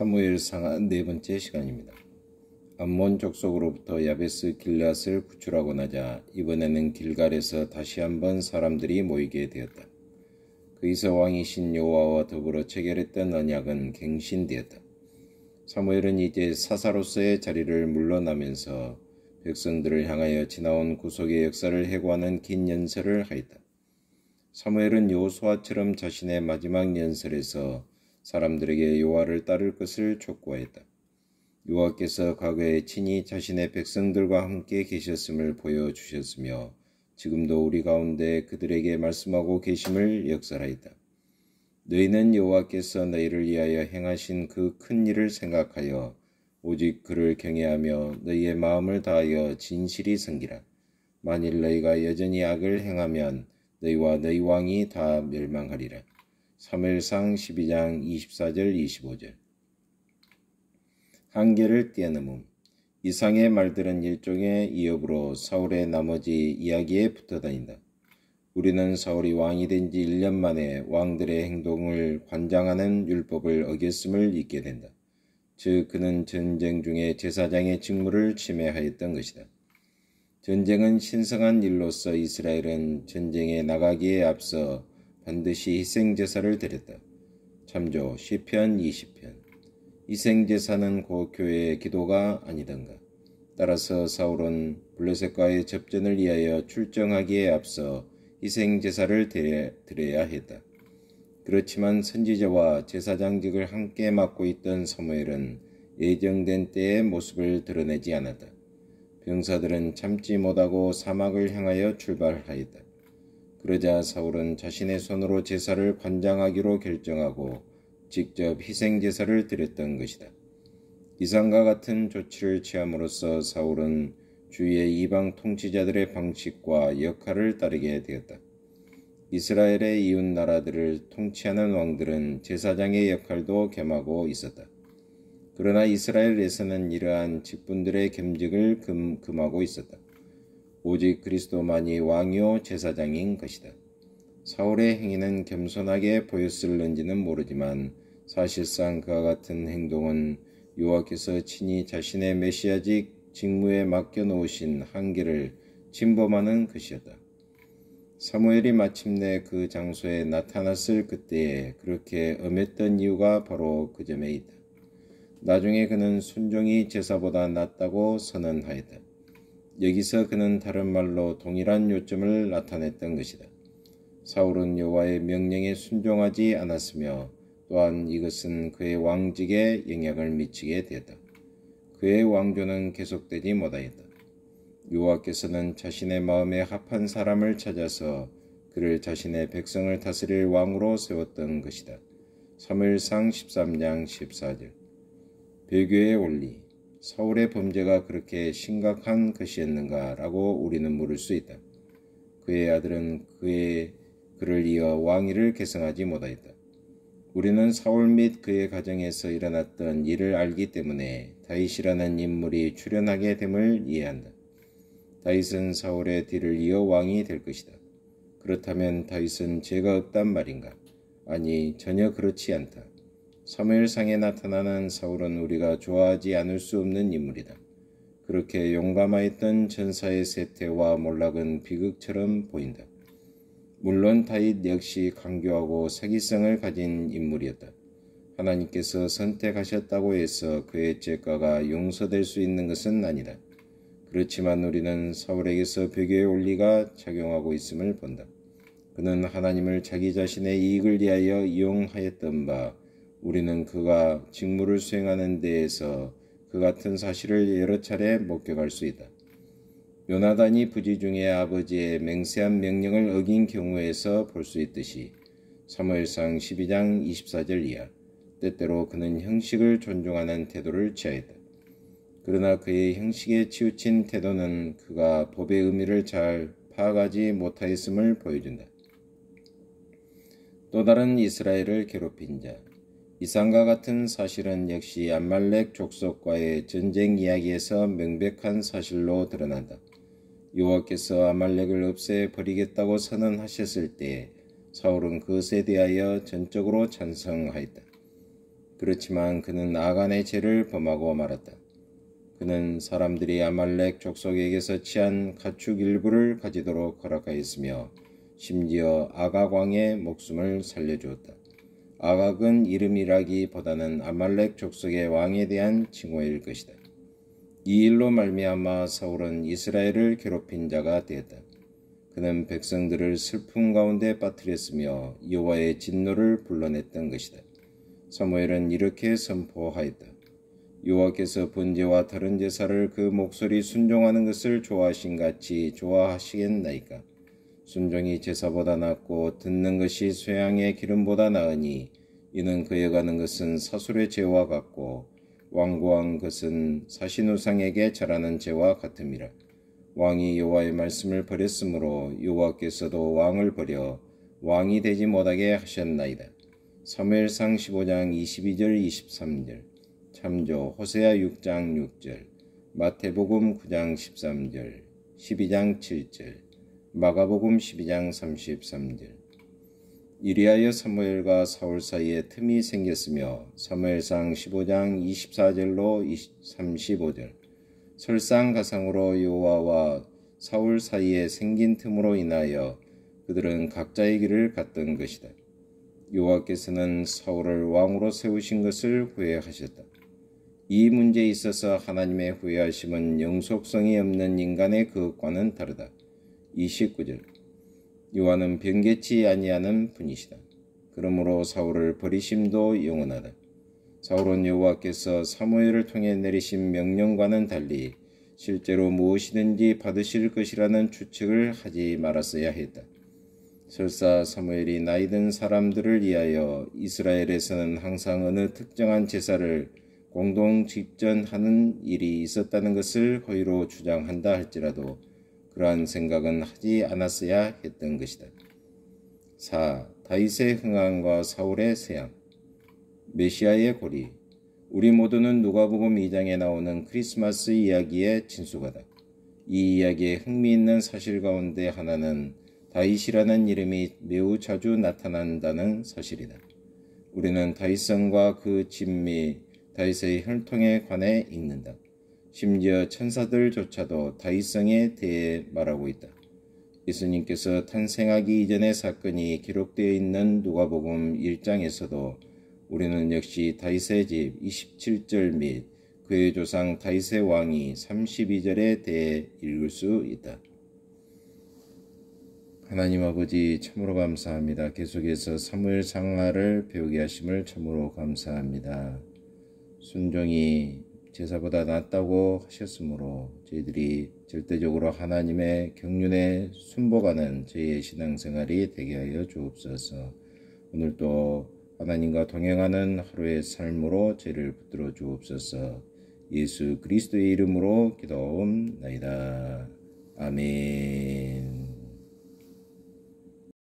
사무엘상 네 번째 시간입니다. 암몬 족속으로부터 야베스 길앗을 구출하고 나자 이번에는 길갈에서 다시 한번 사람들이 모이게 되었다. 거기서 왕이신 여호와와 더불어 체결했던 언약은 갱신되었다. 사무엘은 이제 사사로서의 자리를 물러나면서 백성들을 향하여 지나온 구속의 역사를 회고하는 긴 연설을 하였다. 사무엘은 여호수아처럼 자신의 마지막 연설에서 사람들에게 여호와를 따를 것을 촉구하였다. 여호와께서 과거에 친히 자신의 백성들과 함께 계셨음을 보여주셨으며 지금도 우리 가운데 그들에게 말씀하고 계심을 역설하였다. 너희는 여호와께서 너희를 위하여 행하신 그 큰 일을 생각하여 오직 그를 경외하며 너희의 마음을 다하여 진실이 섬기라. 만일 너희가 여전히 악을 행하면 너희와 너희 왕이 다 멸망하리라. 사무엘상 12장 24절 25절. 한계를 뛰어넘음. 이상의 말들은 일종의 이업으로 사울의 나머지 이야기에 붙어다닌다. 우리는 사울이 왕이 된 지 1년 만에 왕들의 행동을 관장하는 율법을 어겼음을 잊게 된다. 즉 그는 전쟁 중에 제사장의 직무를 침해하였던 것이다. 전쟁은 신성한 일로서 이스라엘은 전쟁에 나가기에 앞서 반드시 희생제사를 드렸다. 참조 시편 20편. 희생제사는 고 교회의 기도가 아니던가. 따라서 사울은 블레셋과의 접전을 위하여 출정하기에 앞서 희생제사를 드려야 했다. 그렇지만 선지자와 제사장직을 함께 맡고 있던 사무엘은 예정된 때의 모습을 드러내지 않았다. 병사들은 참지 못하고 사막을 향하여 출발하였다. 그러자 사울은 자신의 손으로 제사를 관장하기로 결정하고 직접 희생제사를 드렸던 것이다. 이상과 같은 조치를 취함으로써 사울은 주위의 이방 통치자들의 방식과 역할을 따르게 되었다. 이스라엘의 이웃 나라들을 통치하는 왕들은 제사장의 역할도 겸하고 있었다. 그러나 이스라엘에서는 이러한 직분들의 겸직을 금하고 있었다. 오직 그리스도만이 왕이요 제사장인 것이다. 사울의 행위는 겸손하게 보였을는지는 모르지만 사실상 그와 같은 행동은 여호와께서 친히 자신의 메시아직 직무에 맡겨놓으신 한계를 침범하는 것이었다. 사무엘이 마침내 그 장소에 나타났을 그때에 그렇게 엄했던 이유가 바로 그 점에 있다. 나중에 그는 순종이 제사보다 낫다고 선언하였다. 여기서 그는 다른 말로 동일한 요점을 나타냈던 것이다. 사울은 여호와의 명령에 순종하지 않았으며 또한 이것은 그의 왕직에 영향을 미치게 되었다. 그의 왕조는 계속되지 못하였다. 여호와께서는 자신의 마음에 합한 사람을 찾아서 그를 자신의 백성을 다스릴 왕으로 세웠던 것이다. 사무엘상 13장 14절. 배교의 원리. 사울의 범죄가 그렇게 심각한 것이었는가라고 우리는 물을 수 있다. 그의 아들은 그를 이어 왕위를 계승하지 못하였다. 우리는 사울 및 그의 가정에서 일어났던 일을 알기 때문에 다윗이라는 인물이 출현하게 됨을 이해한다. 다윗은 사울의 뒤를 이어 왕이 될 것이다. 그렇다면 다윗은 죄가 없단 말인가? 아니, 전혀 그렇지 않다. 사무엘상에 나타나는 사울은 우리가 좋아하지 않을 수 없는 인물이다. 그렇게 용감하였던 전사의 세태와 몰락은 비극처럼 보인다. 물론 다윗 역시 강교하고 사기성을 가진 인물이었다. 하나님께서 선택하셨다고 해서 그의 죄가가 용서될 수 있는 것은 아니다. 그렇지만 우리는 사울에게서 배교의 원리가 작용하고 있음을 본다. 그는 하나님을 자기 자신의 이익을 위하여 이용하였던 바 우리는 그가 직무를 수행하는 데에서 그 같은 사실을 여러 차례 목격할 수 있다. 요나단이 부지 중에 아버지의 맹세한 명령을 어긴 경우에서 볼 수 있듯이 사무엘상 12장 24절 이하 때때로 그는 형식을 존중하는 태도를 취하였다. 그러나 그의 형식에 치우친 태도는 그가 법의 의미를 잘 파악하지 못하였음을 보여준다. 또 다른 이스라엘을 괴롭힌 자. 이상과 같은 사실은 역시 암말렉 족속과의 전쟁 이야기에서 명백한 사실로 드러난다. 여호와께서 아말렉을 없애버리겠다고 선언하셨을 때 사울은 그것에 대하여 전적으로 찬성하였다. 그렇지만 그는 아간의 죄를 범하고 말았다. 그는 사람들이 아말렉 족속에게서 취한 가축 일부를 가지도록 허락하였으며 심지어 아각 왕의 목숨을 살려주었다. 아각은 이름이라기보다는 아말렉 족속의 왕에 대한 칭호일 것이다. 이 일로 말미암아 사울은 이스라엘을 괴롭힌 자가 되었다. 그는 백성들을 슬픔 가운데 빠뜨렸으며 여호와의 진노를 불러냈던 것이다. 사무엘은 이렇게 선포하였다. 여호와께서 번제와 다른 제사를 그 목소리 순종하는 것을 좋아하신 같이 좋아하시겠나이까. 순종이 제사보다 낫고 듣는 것이 쇠양의 기름보다 나으니 이는 그에 가는 것은 사술의 죄와 같고 완고한 것은 사신우상에게 절하는 죄와 같음이라. 왕이 여호와의 말씀을 버렸으므로 여호와께서도 왕을 버려 왕이 되지 못하게 하셨나이다. 사무엘상 15장 22절 23절 참조 호세아 6장 6절 마태복음 9장 13절 12장 7절 마가복음 12장 33절 이리하여 사무엘과 사울 사이에 틈이 생겼으며 사무엘상 15장 24절로 35절 설상가상으로 여호와와 사울 사이에 생긴 틈으로 인하여 그들은 각자의 길을 갔던 것이다. 여호와께서는 사울을 왕으로 세우신 것을 후회하셨다. 이 문제에 있어서 하나님의 후회하심은 영속성이 없는 인간의 그것과는 다르다. 29절 여호와는 변개치 아니하는 분이시다. 그러므로 사울을 버리심도 영원하다. 사울은 여호와께서 사무엘을 통해 내리신 명령과는 달리 실제로 무엇이든지 받으실 것이라는 추측을 하지 말았어야 했다. 설사 사무엘이 나이 든 사람들을 위하여 이스라엘에서는 항상 어느 특정한 제사를 공동 집전하는 일이 있었다는 것을 허위로 주장한다 할지라도 그러한 생각은 하지 않았어야 했던 것이다. 4. 다윗의 흥함과 사울의 쇠양 메시아의 고리 우리 모두는 누가복음 2장에 나오는 크리스마스 이야기에 친숙하다. 이 이야기에 흥미있는 사실 가운데 하나는 다윗이라는 이름이 매우 자주 나타난다는 사실이다. 우리는 다윗성과 그 집 및 다윗의 혈통에 관해 읽는다. 심지어 천사들조차도 다윗성에 대해 말하고 있다. 예수님께서 탄생하기 이전의 사건이 기록되어 있는 누가복음 1장에서도 우리는 역시 다윗의 집 27절 및 그의 조상 다윗의 왕이 32절에 대해 읽을 수 있다. 하나님 아버지 참으로 감사합니다. 계속해서 사무엘 상하를 배우게 하심을 참으로 감사합니다. 순종이 제사보다 낫다고 하셨으므로 저희들이 절대적으로 하나님의 경륜에 순복하는 저희의 신앙생활이 되게 하여 주옵소서. 오늘도 하나님과 동행하는 하루의 삶으로 저희를 붙들어 주옵소서. 예수 그리스도의 이름으로 기도하옵나이다. 아멘.